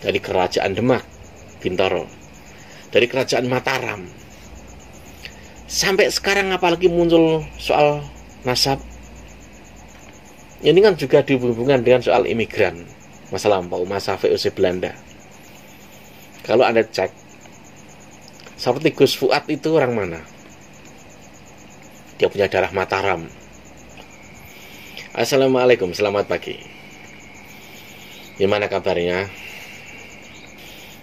dari kerajaan Demak, Bintoro, dari kerajaan Mataram. Sampai sekarang apalagi muncul soal nasab. Ini kan juga dihubungkan dengan soal imigran, masa lampau, masa VOC Belanda. Kalau Anda cek, seperti Gus Fuad itu orang mana? Dia punya darah Mataram. Assalamualaikum, selamat pagi. Gimana kabarnya?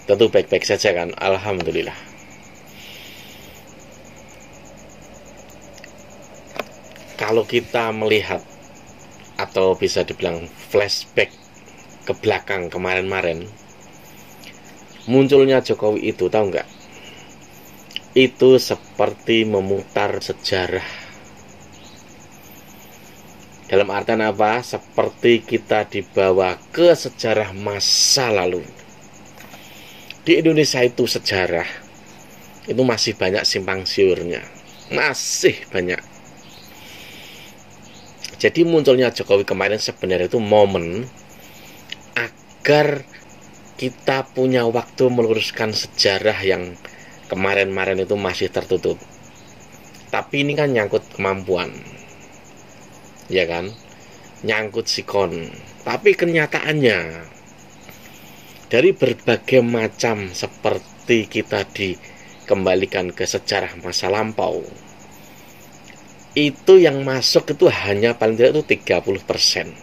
Tentu baik-baik saja kan? Alhamdulillah. Kalau kita melihat atau bisa dibilang flashback ke belakang kemarin-kemarin, munculnya Jokowi itu, tahu nggak? Itu seperti memutar sejarah. Dalam artian apa? Seperti kita dibawa ke sejarah masa lalu. Di Indonesia itu sejarah itu masih banyak simpang siurnya, masih banyak. Jadi munculnya Jokowi kemarin sebenarnya itu momen agar kita punya waktu meluruskan sejarah yang kemarin-kemarin itu masih tertutup. Tapi ini kan nyangkut kemampuan, ya kan? Nyangkut sikon. Tapi kenyataannya dari berbagai macam seperti kita dikembalikan ke sejarah masa lampau, itu yang masuk itu hanya paling tidak itu 30%.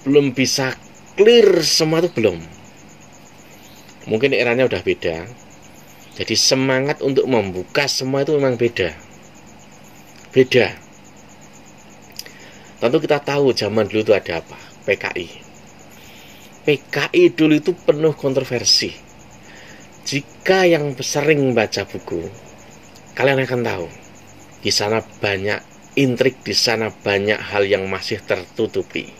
Belum bisa clear semua itu belum. Mungkin eranya udah beda. Jadi semangat untuk membuka semua itu memang beda. Beda. Tentu kita tahu zaman dulu itu ada apa? PKI. PKI dulu itu penuh kontroversi. Jika yang sering baca buku, kalian akan tahu di sana banyak intrik, di sana banyak hal yang masih tertutupi.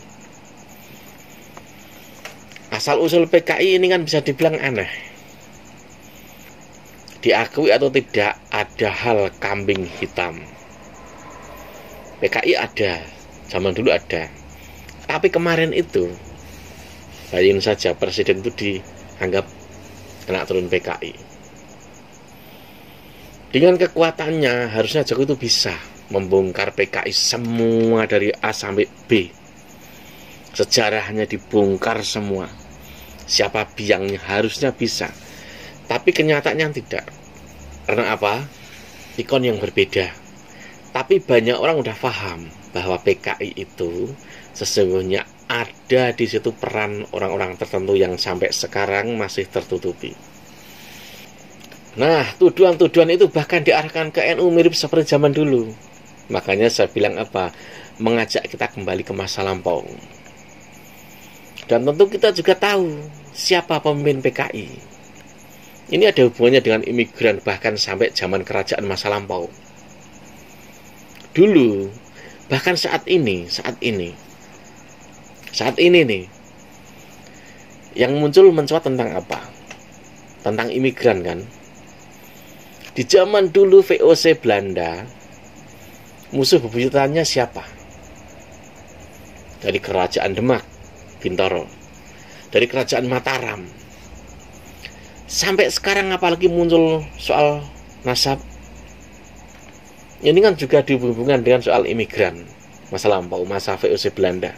Asal usul PKI ini kan bisa dibilang aneh. Diakui atau tidak, ada hal kambing hitam. PKI ada, zaman dulu ada. Tapi kemarin itu, bayangin saja presiden itu dianggap kena turun PKI. Dengan kekuatannya harusnya Jokowi itu bisa membongkar PKI semua dari A sampai B. Sejarahnya dibongkar semua. Siapa biangnya harusnya bisa. Tapi kenyataannya tidak. Karena apa? Ikon yang berbeda. Tapi banyak orang udah paham bahwa PKI itu sesungguhnya ada di situ peran orang-orang tertentu yang sampai sekarang masih tertutupi. Nah, tuduhan-tuduhan itu bahkan diarahkan ke NU mirip seperti zaman dulu. Makanya saya bilang apa? Mengajak kita kembali ke masa lampau. Dan tentu kita juga tahu siapa pemimpin PKI. Ini ada hubungannya dengan imigran bahkan sampai zaman kerajaan masa lampau. Dulu, bahkan saat ini nih, yang muncul mencuat tentang apa? Tentang imigran kan? Di zaman dulu VOC Belanda, musuh bebuyutannya siapa? Dari kerajaan Demak, Bintoro, dari kerajaan Mataram. Sampai sekarang apalagi muncul soal nasab. Ini kan juga dihubungkan dengan soal imigran, masa lampau, masa VOC Belanda.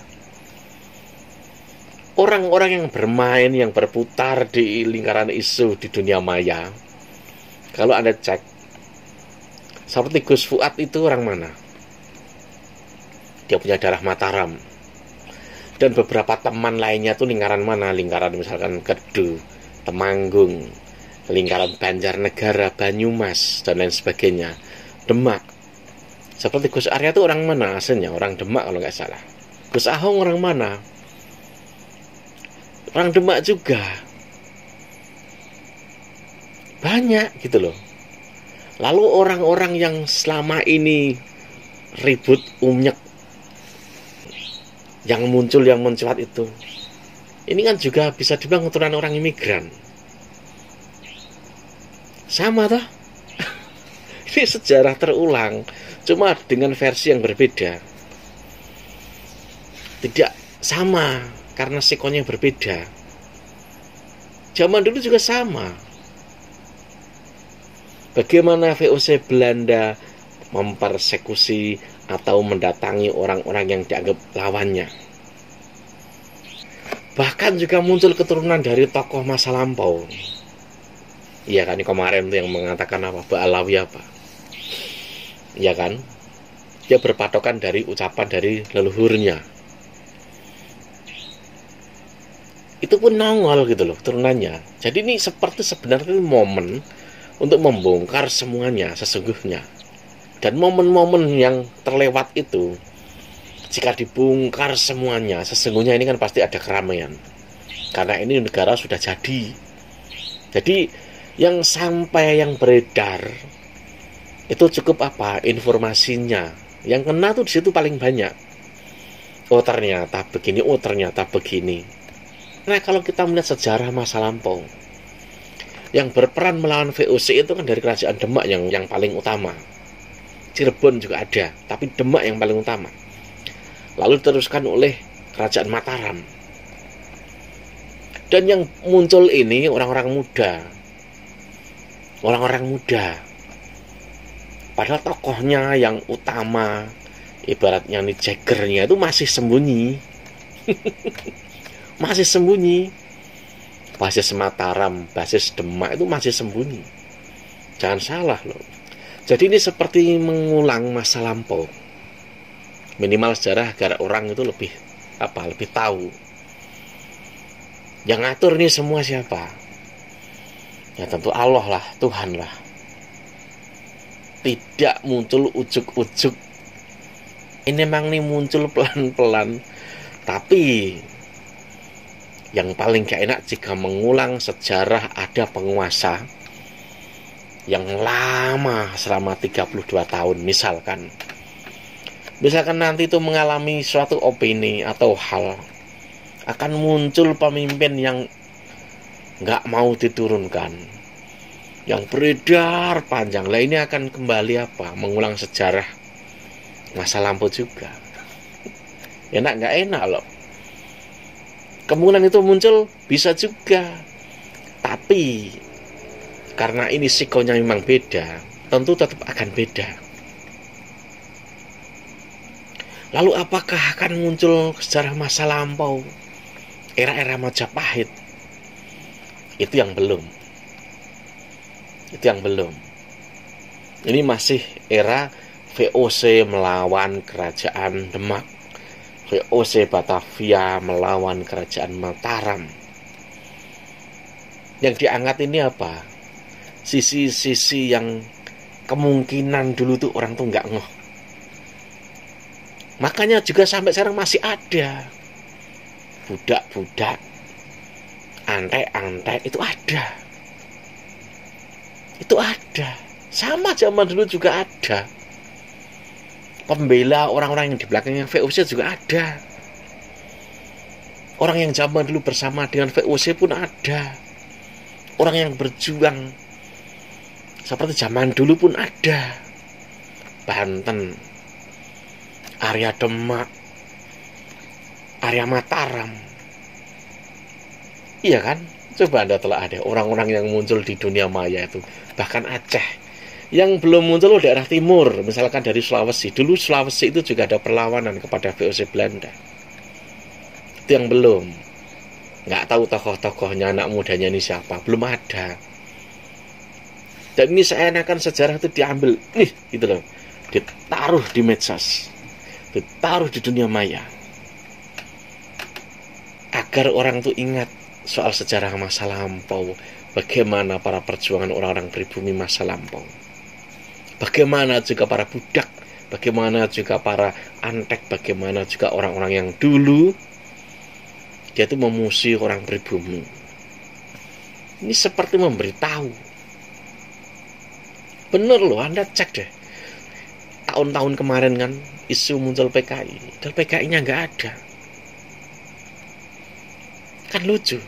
Orang-orang yang bermain, yang berputar di lingkaran isu di dunia maya, kalau Anda cek, seperti Gus Fuad itu orang mana? Dia punya darah Mataram. Dan beberapa teman lainnya tuh lingkaran mana? Lingkaran misalkan Kedu, Temanggung, lingkaran Banjarnegara, Banyumas, dan lain sebagainya. Demak. Seperti Gus Arya itu orang mana aslinya? Orang Demak kalau nggak salah. Gus Ahong orang mana? Orang Demak juga. Banyak gitu loh. Lalu orang-orang yang selama ini ribut umyek, yang muncul, yang mencuat itu, ini kan juga bisa dibilang keturunan orang imigran. Sama toh? Ini sejarah terulang, cuma dengan versi yang berbeda. Tidak sama karena sikonya berbeda. Zaman dulu juga sama. Bagaimana VOC Belanda mempersekusi atau mendatangi orang-orang yang dianggap lawannya. Bahkan juga muncul keturunan dari tokoh masa lampau. Iya kan, kemarin tuh yang mengatakan apa, Ba'alawi apa. Iya kan, dia berpatokan dari ucapan dari leluhurnya. Itu pun nongol gitu loh turunannya. Jadi ini seperti sebenarnya momen untuk membongkar semuanya sesungguhnya. Dan momen-momen yang terlewat itu, jika dibongkar semuanya, sesungguhnya ini kan pasti ada keramaian. Karena ini negara sudah jadi. Jadi yang sampai yang beredar itu cukup apa? Informasinya. Yang kena tuh di situ paling banyak. Oh ternyata begini, oh ternyata begini. Nah kalau kita melihat sejarah masa lampau, yang berperan melawan VOC itu kan dari kerajaan Demak yang paling utama. Cirebon juga ada, tapi Demak yang paling utama. Lalu diteruskan oleh kerajaan Mataram. Dan yang muncul ini orang-orang muda. Orang-orang muda. Padahal tokohnya yang utama, ibaratnya nih Jaggernya itu masih sembunyi. Masih sembunyi. Basis Mataram, basis Demak itu masih sembunyi. Jangan salah loh. Jadi ini seperti mengulang masa lampau. Minimal sejarah agar orang itu lebih tahu. Yang ngatur ini semua siapa? Ya tentu Allah lah, Tuhan lah. Tidak muncul ujuk-ujuk. Ini memang nih muncul pelan-pelan. Tapi yang paling gak enak jika mengulang sejarah ada penguasa yang lama selama 32 tahun misalkan nanti itu mengalami suatu opini atau hal, akan muncul pemimpin yang gak mau diturunkan, yang beredar panjang. Lah ini akan kembali apa? Mengulang sejarah masa lampau juga. Enak gak enak loh. Kemungkinan itu muncul bisa juga. Tapi karena ini sikonya memang beda, tentu tetap akan beda. Lalu apakah akan muncul sejarah masa lampau, era-era Majapahit? Itu yang belum. Ini masih era VOC melawan kerajaan Demak, VOC Batavia melawan kerajaan Mataram. Yang diangkat ini apa? Sisi-sisi yang kemungkinan dulu tuh orang tuh nggak ngeh. Makanya juga sampai sekarang masih ada budak-budak, antek-antek itu ada. Sama zaman dulu juga ada. Pembela orang-orang yang di belakangnya VOC juga ada. Orang yang zaman dulu bersama dengan VOC pun ada. Orang yang berjuang seperti zaman dulu pun ada. Banten, area Demak, area Mataram. Iya kan? Coba Anda telah ada orang-orang yang muncul di dunia maya itu. Bahkan Aceh. Yang belum muncul daerah timur, misalkan dari Sulawesi. Dulu Sulawesi itu juga ada perlawanan kepada VOC Belanda. Itu yang belum. Nggak tahu tokoh-tokohnya, anak mudanya ini siapa. Belum ada. Dan ini seakan sejarah itu diambil, gitu loh, ditaruh di medsos, ditaruh di dunia maya, agar orang tuh ingat soal sejarah masa lampau, bagaimana para perjuangan orang-orang pribumi masa lampau, bagaimana juga para budak, bagaimana juga para antek, bagaimana juga orang-orang yang dulu dia tuh memusuhi orang pribumi. Ini seperti memberitahu. Bener loh, Anda cek deh. Tahun-tahun kemarin kan isu muncul PKI, dan PKI-nya nggak ada. Kan lucu.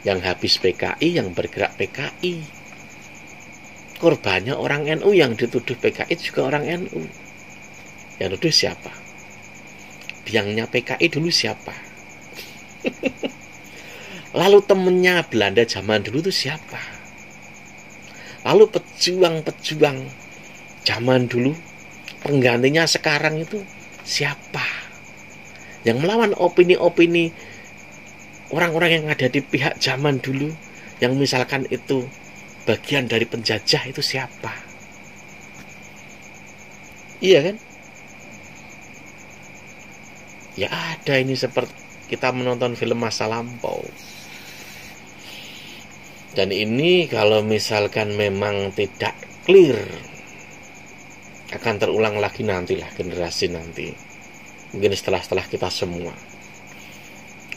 Yang habis PKI, yang bergerak PKI. Korbannya orang NU, yang dituduh PKI juga orang NU. Yang dituduh siapa? Biangnya PKI dulu siapa? Lalu temennya Belanda zaman dulu itu siapa? Lalu pejuang-pejuang zaman dulu, penggantinya sekarang itu siapa? Yang melawan opini-opini orang-orang yang ada di pihak zaman dulu, yang misalkan itu bagian dari penjajah, itu siapa? Iya kan? Ya ada, ini seperti kita menonton film masa lampau. Dan ini kalau misalkan memang tidak clear, akan terulang lagi nantilah generasi nanti. Mungkin setelah kita semua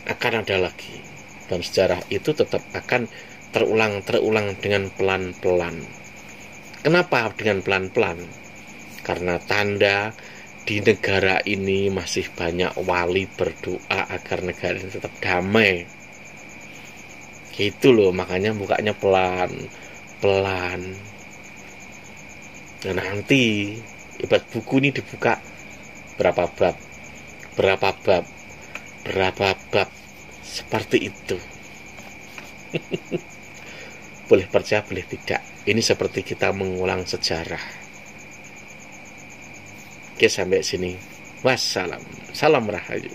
akan ada lagi. Dan sejarah itu tetap akan terulang dengan pelan-pelan. Kenapa dengan pelan-pelan? Karena tanda di negara ini masih banyak wali berdoa agar negara ini tetap damai. Gitu loh, makanya bukanya pelan-pelan. Dan nanti ibarat buku ini dibuka berapa bab seperti itu. Boleh percaya, boleh tidak. Ini seperti kita mengulang sejarah. Oke, sampai sini. Wassalam. Salam Rahayu.